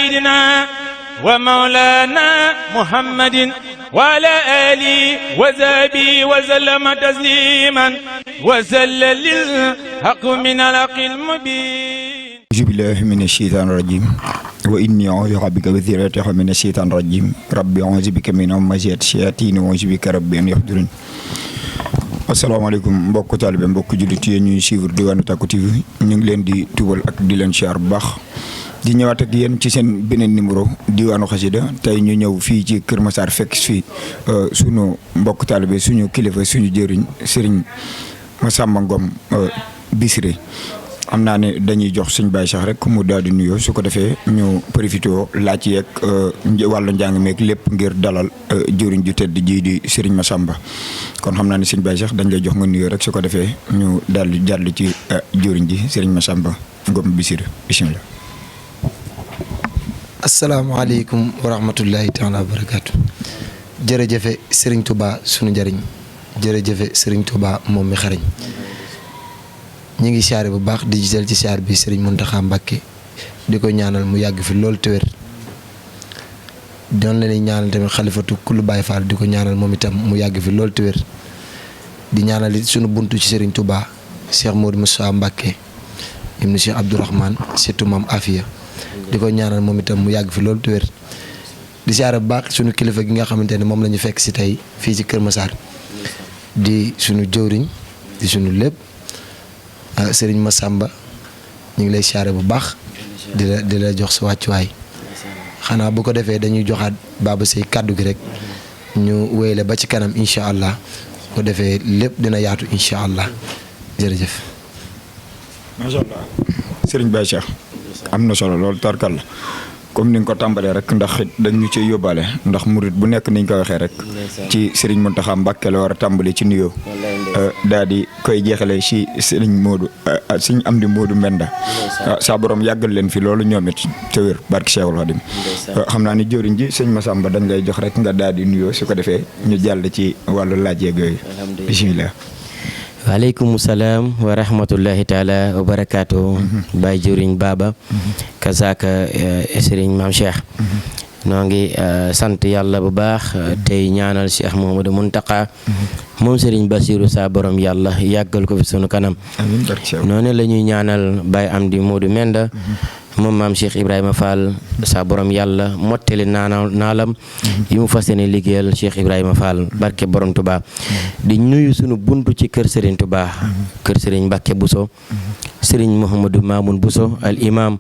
سيدنا ومولانا محمد وعلى آله وصحبه وسلم تسليما وسلل الحق من الحق المبين. أعوذ بالله من الشيطان الرجيم وإني أعوذ بك وذريته من الشيطان الرجيم ربي أعوذ بك من همزات الشياطين وأعوذ بك ربي أن يحضرون. asalaamaaleykum mbokk taalibe mbokk jullit yi ñuy suivre Diwaanu Tàkku TV ñu ngi leen di tubal ak di leen siyaar bu baax di ñëwaat ak yéen ci seen beneen numéro Diwaanu Xasida tey ñu ñëw fii ci Kër Massar fekk fii sunu mbokk taalibe suñu kilifa suñu jëriñ Serigne Massamba Ngom Bichri am naa ne dañuy jox suñ Baye Cheikh rek mu daal di nuyoo su ko defee ñu profité laaj yeeg wàllu njàng meeg lépp ngir dalal jëriñ ju tedd ji di Serigne Massamba kon xam naa ne suñ Baye Cheikh dañ lay jox nga nuyoo rek su ko defee ñu daal di jàll ci jëriñ ji Serigne Massamba Ngom Bichri bisimilah. asalaamaaleykum wa rahmatullahi taala wa barakaatu. jërëjëfe Serigne Touba sunu njëriñ jërëjëfe Serigne Touba moom mi xarañ. ñi ngi siyaare bu baax di gisal ci siyaar bi Serigne Mountakha Mbacké di ko ñaanal mu yàgg fi loolu te wér doon leen ñaanal tamit xalifatu kullu Baye Fall di ko ñaanal moom itam mu yàgg fi loolu te wér di ñaanal it sunu buntu ci Serigne Touba Cheikh Modou Moussa Mbacké ibnu Cheikh Abdourahmane surtout maam Afia di ko ñaanal moom itam mu yàgg fi loolu te wér di siyaare bu baax sunu kilifa gi nga xamante ne moom la ñu fekk si tey fii ci Kër Massar di sunu jëwriñ di sunu lépp Serigne Massamba ñu ngi lay siyaare bu baax di la jox sa wàccuwaay xanaa bu ko defee dañuy joxaat Baba Seye kàddu gi rek ñu wéyale ba ci kanam incha allah bu ko defee lépp dina yaatu incha allah jërëjëf. macha allah Serigne Baye Cheikh am na solo loolu tarkal la comme ni nga ko tàmbalee rek ndax dañu ci yóbbaale ndax murit bu nekk niñ ko waxee rek ci Serigne Mountakha Mbacké la war a tàmbali ci nuyoo daal di koy jeexale ci Serigne Modou Serigne Amdi Modou Mbenda saa borom yàggal leen fi loolu ñoom it te wér barki Cheikhul Khadim xam naa ni jëriñ ji sëñ Massamba dañ lay jox rek nga daal di nuyoo su ko defee ñu jàll ci wàllu laaj yeeg yooyu bisimilah. waaleykum salaam wa rahmatullahi taala wa barakaatu. Baye jëriñ Baba kazaaka Serigne Maam Cheikh noo ngi sant yàlla bu baax tey ñaanal Cheikh Mouhamadou Mountakha moom Serigne Bassirou saa borom yàlla yàggal ko fi sunu kanam noonu la ñuy ñaanal Baye Amdi Modou Menda moom maam Cheikh Ibrahima Fall saa borom yàlla mottali naalam yi mu fas yéene liggéeyal Cheikh Ibrahima Fall barke borom Touba di nuyu sunu buntu ci kër Serigne Touba kër Serigne Mbacké Bousso Serigne Mouhamadou Mamoun Bousso al imam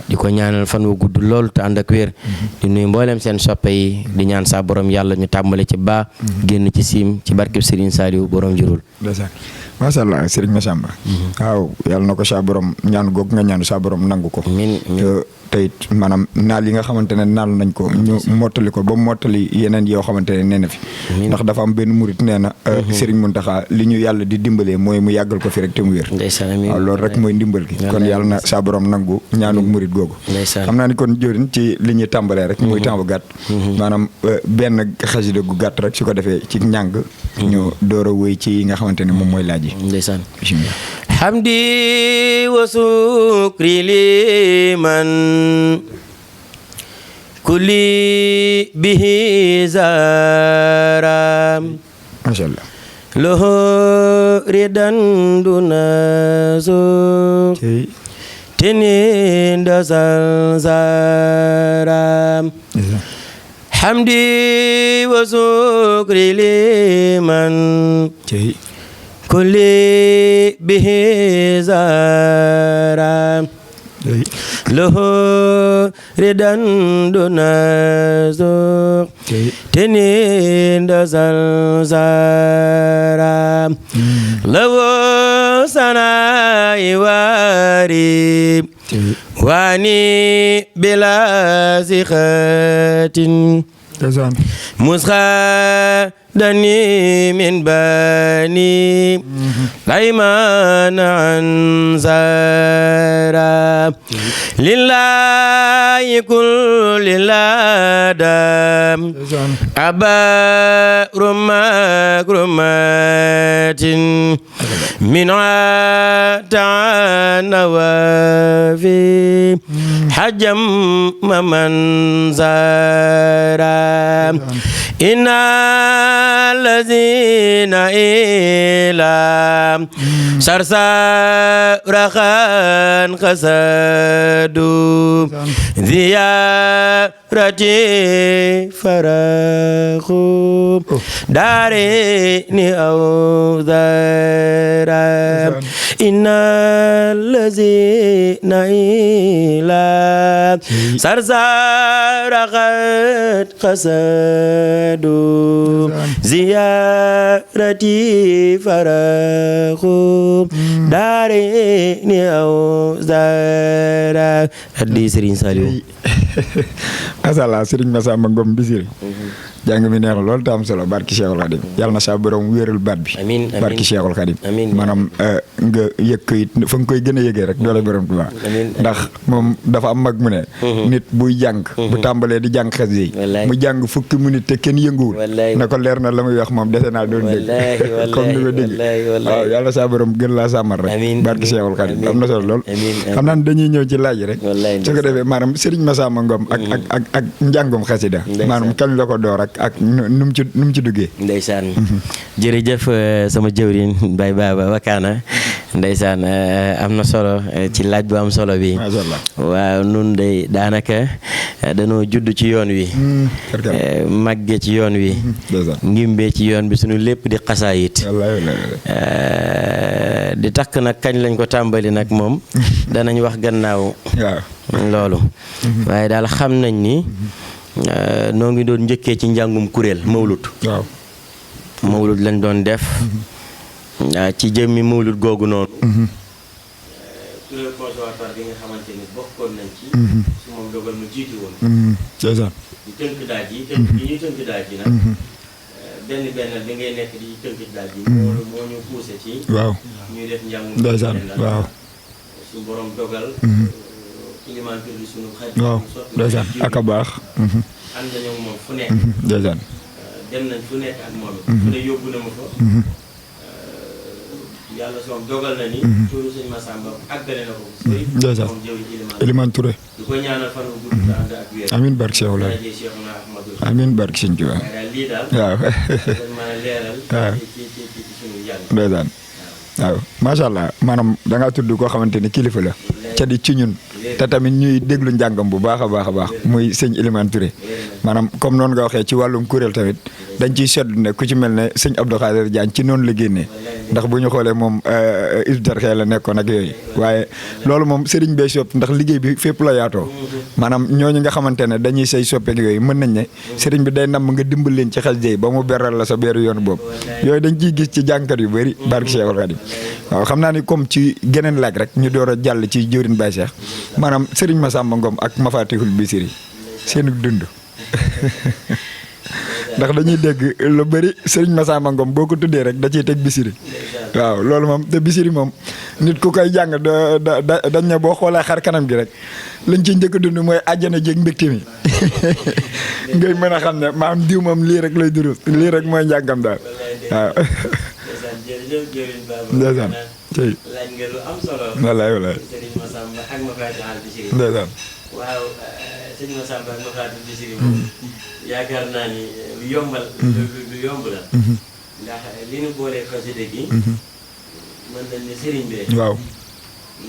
di ko ñaanal fan wu gudd lool te ànd ak wér di nuyu mboolem seen soppe yi di ñaan saa borom yàlla ñu tàmbale ci baa génn ci siim ci barke Serigne Saliou borom jurul macha allah Serigne Massamba waaw yàlla na ko saa borom ñaan goog nga ñaan saa borom nangu ko tey maanaam naal yi nga xamante ne naal nañ ko ñu mottali ko ba mottali yeneen yoo xamante ne nee na fi ndax dafa am benn murit nee na Serigne Mountakha li ñu yàlla di dimbalee mooy mu yàggal ko fi rek te mu wér waaw loolu rek mooy ndimbal gi kon yàlla na saa borom nangu ñaanu murit googu xam naa ni kon jëriñ ci li ñuy tàmbalee rek muy temps bu gàtt maanaam benn xasida gu gàtt rek su ko defee ci njàng ñu door a wéy ci yi nga xamante ne moom mooy laaj yi ndeysaan hamdi wa sukri liman kulli bihi zaram macha allah lahu ridan dunazo tininda zaram hamdi wa sukri liman kulli bihi zaram lahu ridan dunazo tininda zaram lahu sanai wari wani bila zikhatin musqa dani min bani layman anzara lillahi kulli ladam abaru makrumatin min ta'ana wa fi حجم من زارا إن الذين إلى سرسارخان قصدوا زيارتي فرخوا دارني أو زارا إن الذين إلى سرسارخان قصدوا زيارتي فرخوا دارني أو زارا addi Serigne Saliou mashallah Serigne Massamba Ngom Bichri jàng mi neex lool te am solo barki Cheikhul Khadim yàlla na sa borom wéeral baat bi amiin barki Cheikhul Khadim amiin maanaam nga yëg ko it fa nga koy gën a yëgee rek doole borom Tuubaa ndax moom dafa am mag mu ne nit buy jàng bu tàmbalee di jàng xes yi mu jàng fukki minute te kenn yënguwul na ko leer na la muy wax moom dese naa doon dégg comme ni ko dégg waaw yàlla sa borom gën laa sàmmal rek barki Cheikhul Khadim am na solo lool xam naa dañuy ñëw ci laaj rek su ko defee maanaam Serigne Massamba Ngom ak njàngum xasida maanaam kañ la ko door ak nu mu ci duggee. ndeysaan jërëjëf sama jëwriñ Baye Baba Wakana ndeysaan am na solo ci laaj bu am solo bi. macha allah waaw nun de daanaka danoo judd ci yoon wi. màgge ci yoon wi. ngimbee ci yoon bi suñu lépp di xasaayit. di takk nag kañ lañ ko tàmbali nag moom danañ wax gannaaw. loolu. waaye daal xam nañ ni. noo ngi doon njëkkee ci njàngum kuréel mawlud waaw mawlud lañ doon def ci jëmmi mawlud googu noonu kuréel conservatoire bi nga xamante ni bokkoon nañ ci su moom dogal mu jiitu woon c'est ça di tënk daaj yi tënk bi ñuy tënk daaj yi nag benn bi ngay nekk di tënk daaj yi moo ñu poussé ci waaw ñuy def njàngum ndeysaan waaw su borom dogal ilimaan tur bi sunu xarit waaw ndeysaan ak a baax ànd nañu moom fu nekk ndeysaan dem nañ fu nekk ak moom fu ne yóbbu na ma fa yàlla soom dogal na ni turu sëñ Massamba àggale na ko ndeysaan moom jëw Ilimaan Touré du ko ñaanal fan bu gudd ànd ak wér amiin barke Cheikh Oulaye amiin barke Sëñ Tuubaa daal lii daal waaw dañ mën a leeral ci suñu yàlla ndeysaan waaw macha allah maanaam da ngaa tudd koo xamante ni kilifa la ca di ci ñun te tamit ñuy déglu njàngam bu baax a baax muy sëñ Ilimaan Touré maanaam comme noonu nga waxee ci wàllum kuréel tamit dañ ciy seetlu ne ku ci mel ne sëñ Abdou Khadir Diagne ci noonu la génnee ndax bu ñu xoolee moom Hizbut-Tarqiyyah la nekkoon ak yooyu waaye loolu moom sëriñ bee sopp ndax liggéey bi fépp la yaatoo maanaam ñooñu nga xamante ne dañuy say soppeek yooyu mën nañ ne sëriñ bi day namm nga dimbal leen ci xel jëy ba mu beral la sa beeru yoon boobu yooyu dañ ciy gis ci jàngkat yu bëri barke Cheikhul Khadim waaw xam naa ni comme ci geneen laaj rek ñu door a jàll ci jëwriñ Baye Cheikh maanaam Serigne Massamba Ngom ak Mafatihul Bichri seenu dund ndax dañuy dégg lu bëri Serigne Massamba Ngom boo ko tuddee rek da ciy teg Bichri waaw loolu moom te Bichri moom nit ku koy jàng dañ ne boo xoolee xar kanam gi rek lañ ci njëkk a dund mooy àjjana jéeg mbégte mi ngay mën a xam ne maam diw moom lii rek lay durus lii rek mooy njàngam daal waaw. ndeysaan tey laaj nga lu am solo. wallaay Serigne Massamba ak Mafatihul Bichri. ndeysaan waaw Serigne Massamba ak Mafatihul Bichri moom yaakaar naa ni lu yombal. lu yomb la. ndax li ñu boolee xasida gi. mën nañ ne Serigne bee. waaw.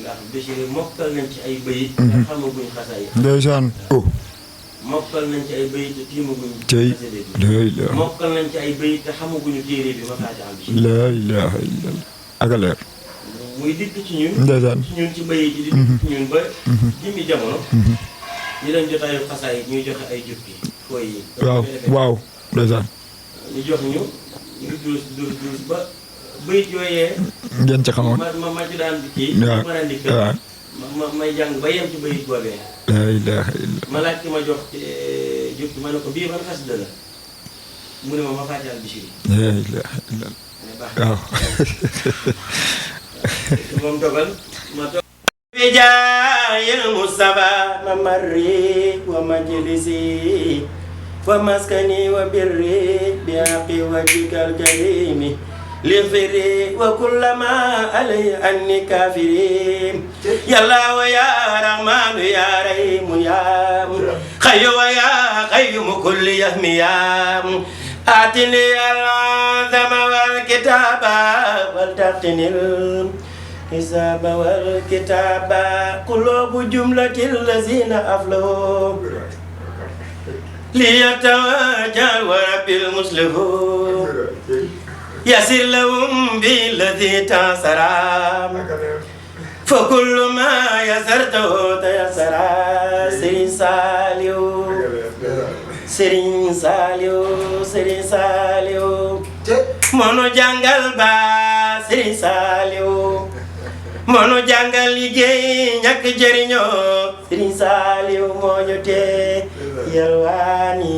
ndax Bichri mokkal nañ ci ay bayit. nga xamaguñ xasaay. ndeysaan oh. mokkal nañ ci ay bayit te tiimaguñ. tey mokkal nañ ci ay bayit te xamaguñu téere bi Mafatihul Bichri. laa ilaaha illallah ak a leer. muy dikk ci ñun. ndeysaan ci ñun ci bayit yi di dikk ci ñun ba. jimmi jamono. ñu leen jotaayu xasaay ñuy joxe ay jukki fooy yi. waaw ndeysaan. ñu jox ñu durus ba bayit yooyee. ngeen ci xamoon ma ci daan kii. waaw ma daan dikk. may jàng ba yem ci bayit boobee. laa ilaaha illallah. ma laaj ki ma jox jukki ma ne ko bii ban xasida la mu ne ma Mafatihul Bichri. laa ilaaha illallah. waaw. moom dogal ma dogal. bijaayil Mustafa mamarri wa majlisi wa maskani wa birri bi haqi wajhikal karimi لغفري وكل ما علي أني كافرين يا الله ويا رحمن يا رحيم يا خي ويا قيوم كل يهم يا آتني العظم والكتاب ولتقني الحساب والكتاب قلوب جملة الذين أفلحوا ليتواجه ورب المسلمون يسر لهم بالذي تأثرا فكل ما يسرته تيسرا سرين ساليو سرين ساليو سرين ساليو mono jangal ba Sëriñ Saaliw mono jangal liggéey ñàkk jëriño Sëriñ Saaliw moo ñu tee yalwaani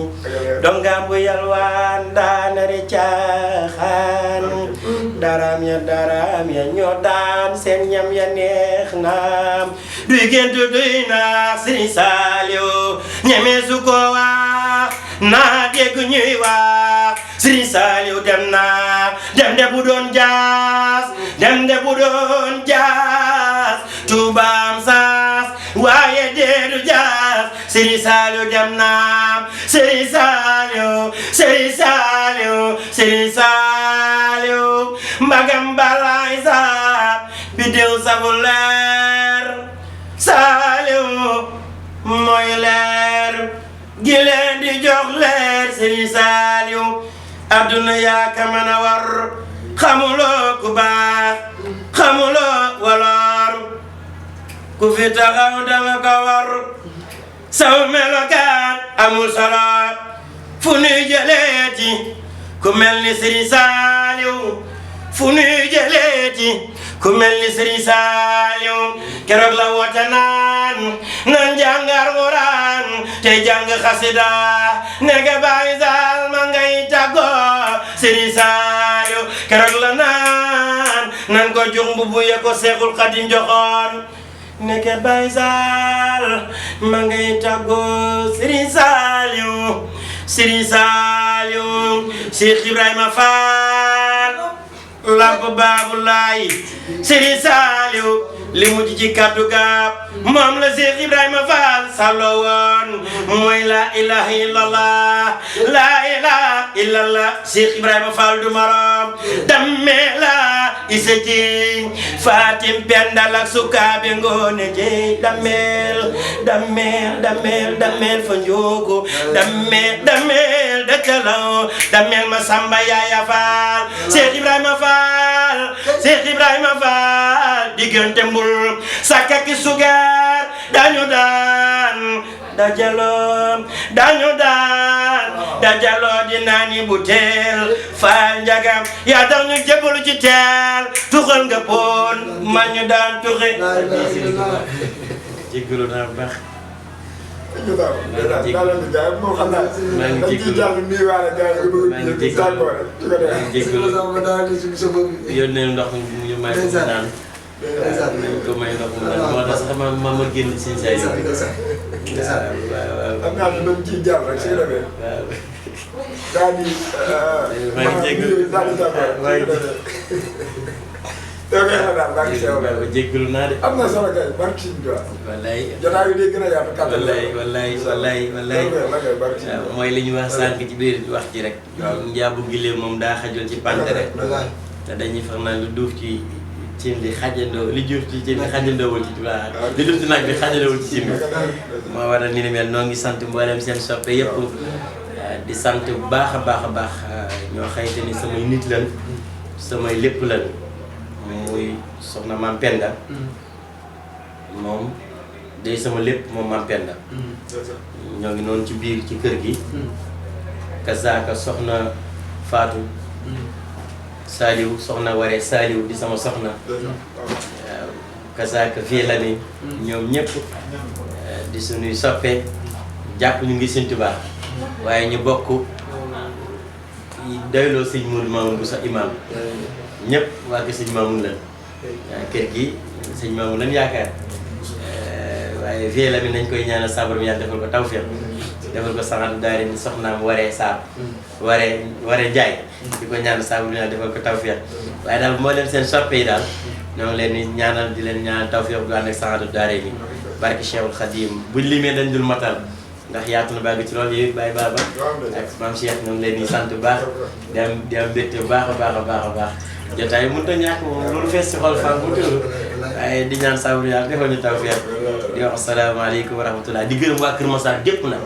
dongam bu yalwaan daanare caaxaan daram ya ñoo daan seen ñam ya neex naam duy géntu duy naax Sëriñ Saaliw ñeme su ko wax naa dégg ñuy wax Sëriñ Saaliw dem na dem de bu doon jaas dem de bu doon jaas tuubaam saas waaye deedu jaas Sëriñ Saaliw dem na Sëriñ Saaliw Sëriñ Saaliw Sëriñ Saaliw mbagam balaay saab biddew sabu leer Saaliw mooy leer gi leen di jox leer Sëriñ Saaliw adduna yaa ka mën a war xamuloo ku baax xamuloo waloor ku fi taxaw dama ko war saw melokaan amul solo fu nuy jëleeti ku mel ni Sëriñ Saaliw fu nuy jëleeti ku mel ni Sëriñ Saaliw keroog la woote naan nan jàng Alxuraan te jàng xasida nega Baay Saal ma ngay tàggoo Sëriñ Saaliw keroog la naan nan ko jox mbubu ya ko Seexul Xadim joxoon nega Baay Saal ma ngay tàggoo Sëriñ Saaliw Sëriñ Saaliw Seex Ibrahima Faal lamp Baabulaay Sëriñ Saaliw li mujj ci kàddu gaab moom la Seex Ibrahima Faal sàlloo woon mooy la ilaha illallah la ilaha illallah Seex Ibrahima Faal du morom dammee la isa ji Fatim Pendal ak sukaabe ngoone ji dammeel dammeel dammeel dammeel fa njoogu dammeel dammeel da calaw dammeel ma Samba Yaaya Faal Seex Ibrahima Faal Seex Ibrahima Faal diggante mbul sakka ki sugar dañu daan dajaloo dañu daan dajaloo di naani butéel Faal Njaga yaa tax ñu jébbalu ci teel tuxal nga poon ma ñu daan tuxe jéggalu naa baax yónnee ndox ñu may ko naan nañ ko may ndox mu naan moo tax sax ma génn si say waaw am naa ne doon ciy jàll rek su demee daal di maa ngi jéggalu jéggalu naa de am na solo kay barke Sëriñ Tuubaa wallaay jotaay bi day gën a yaatu kàttan wallaay mooy li ñu wax sànq ci biir wax ci rek njaabu giléem moom daa xajoon ci pantere te dañuy fax naan lu duuf ci cin li xajandoo li juuf ci cin li xajandoowul ci waa li duuf ci naaj bi xajandoowul ci cin bi moo waral ni mel noo ngi sant mboolem seen soppe yëpp di sant bu baax a baax a baax ñoo xayte ni samay nit lan samay lépp lan muy soxna Maam Penda moom day sama lépp moom Maam Penda ñoo ngi noonu ci biir ci kër gi kazaaka soxna Faatu Saaliw soxna Waree Saaliw di sama soxna waaw kazaaka fii la ni ñoom ñëpp di suñuy soppe jàpp ñu ngi Sëñ Tuubaa waaye ñu bokk doyloo Sëñ Moodu Maamun bu sa imaam ñëpp waa kër Sëñ Maamun lan waaw kër gi Sëñ Maamun lan yaakaar waaye vie la mi nañ koy ñaanal sabar mi yàlla defal ko tawfiq defal ko saxatu daari ni soxnaam waree saab waree jaay di ko ñaanal sabar mi yàlla defal ko tawfiq waaye daal moo leen seen soppe yi daal ñoo ngi leen di ñaanal di leen ñaanal tawfiq bu ànd ak saxatu daari ni barke Cheikhul Khadim buñ limee dañ dul matal ndax yaatu na bàgg ci loolu yooyu Baye Baba ak maam Cheikh ñoo ngi leen di sant bu baax di am mbégte bu baax a baax jotaay mënut a ñàkk moom loolu fees si xol fan bu tëdd waaye di ñaan sabru yàlla defal ñu tawfiq di wax asalaamaaleykum wa rahmatulah di gërëm waa Kër Massar gépp nag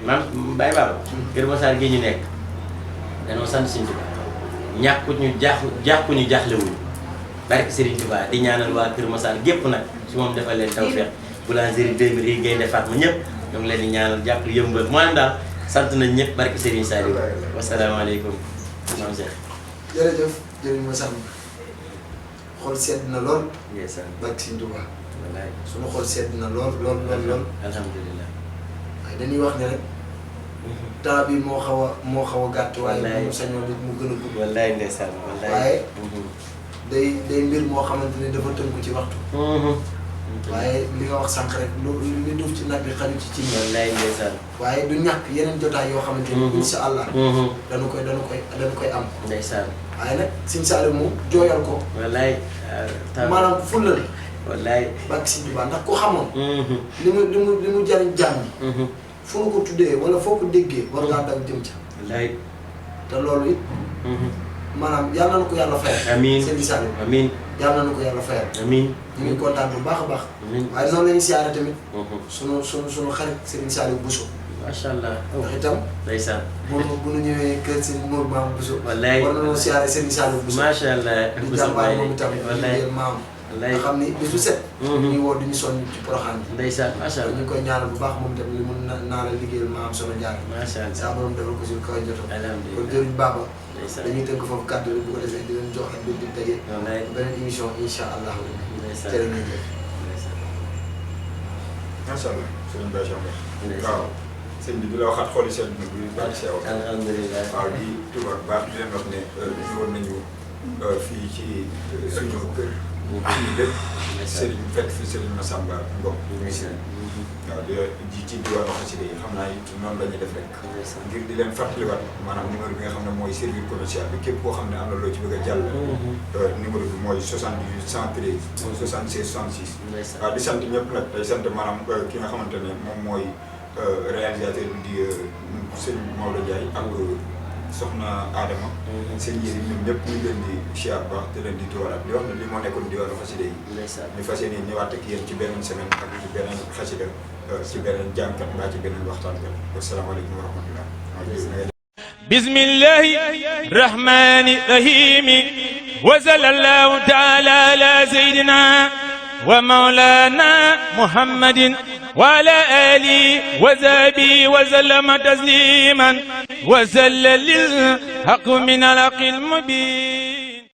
maam Baye Baba Kër Massar gi ñu nekk dañoo sant Serigne Touba ñàkkuñu jaaxlewuñu barke Serigne Touba di ñaanal waa Kër Massar gépp nag su moom defal leen tawfiq boulangerie 2000 yi Gaynde Fatma ñëpp ñoo ngi leen di ñaanal jàpp yëmbal maanaam daal sant nañ ñëpp barke Serigne Saliou wasalaamaaleykum maam Cheikh jërëjëf jërëjëf ma sàmm xol sedd na lool. barke Serigne Touba. wallaay sunu xol sedd na lool. alhamdulilah. waaye dañuy wax ne rek temps bi moo xaw a gàtt. waaye mu sañoon nit mu gën a gudd. wallaay ndeysaan wallaay. waaye day mbir moo xamante ne dafa tënku ci waxtu. waaye li nga wax sànq rek li duuf ci nag bi xaju ci cin. wallaay ndeysaan. waaye du ñàkk yeneen jotaay yoo xamante ni incha allah. dañu koy am. ndeysaan. waaye nag Serigne Saliou moom jooyal ko. wallaay. maanaam fulla la. wallaay. barke Serigne Touba ndax ku xamoon. li mu jariñ jàmm. fu nga ko tuddee wala foo ko déggee war ngaa daw jëm ca. wallaay. te loolu it. maanaam yàlla na ko yàlla fayal. amiin Serigne Saliou. amiin. yàlla na ko yàlla fayal. amiin. ñu ngi kontaan bu baax a baax. amiin. waaye noonu la ñuy siyaare tamit. sunu xarit Serigne Saliou Bousso. macha allah. ndax itam. ndeysaan. bu nu ñëwee kër Serigne Mor Maam Bousso. wallaay war nañoo siyaare Serigne Saliou Bousso. macha allah. di jàmbaar moom itam wallaay di maam. wallaay nga xam ni bisu set. ñu woo di ñu sonn ci Porokhane bi. ndeysaan macha allah. ñu ngi koy ñaanal bu baax moom itam li mun naa la liggéeyal maam Soxna Diarra. macha allah. saa borom defal ko si kaw joto. alhamdulilah kon jërëjëf Baba. ndeysaan. dañuy tënk foofu kàddu yi bu ko defee di leen jox ak di daje. wallaay. beneen émission incha allah. ndeysaan. jërë ngeen jëf. ndeysaan. macha allah sëñ Baye Cheikh ndeysaan. waaw sëñ bi di la waxaat xooli seen bi baax sew alhamdulilah. waaw di tubaab baax di leen wax ne ñëwoon nañu fii ci suñu kër suñu lépp Serigne fekk fi Serigne Massamba Ngom waaw di ci diwaanu xasida yi xam naa it noonu la ñuy def rek ngir di leen fàttaliwaat maanaam numéro bi nga xam ne mooy service commercial bi képp koo xam ne am na loo ci bëgg a jàll numéro bi mooy 78 113 76 66 waaw di sant ñëpp nag day sant maanaam ki nga xamante ne moom mooy réalisateur bi di sëñ Maodo Ndiaye ak soxna Adama seen yéen ñun ñëpp ñu leen di siyaar baax te leen di tuwalaat di wax ne li moo nekkoon diwaanu xasida yi ñu fas yéene ñëwaat ak yéen ci beneen semaine ak ci beneen xasida ci beneen jàngkat mbaa ci beneen waxtaankat wasalaamaaleykum wa rahmatullah بسم الله الرحمن الرحيم وصلى الله تعالى على سيدنا ومولانا محمد وعلى آله وصحبه وسلم تسليما وسلل الحق من الحق المبين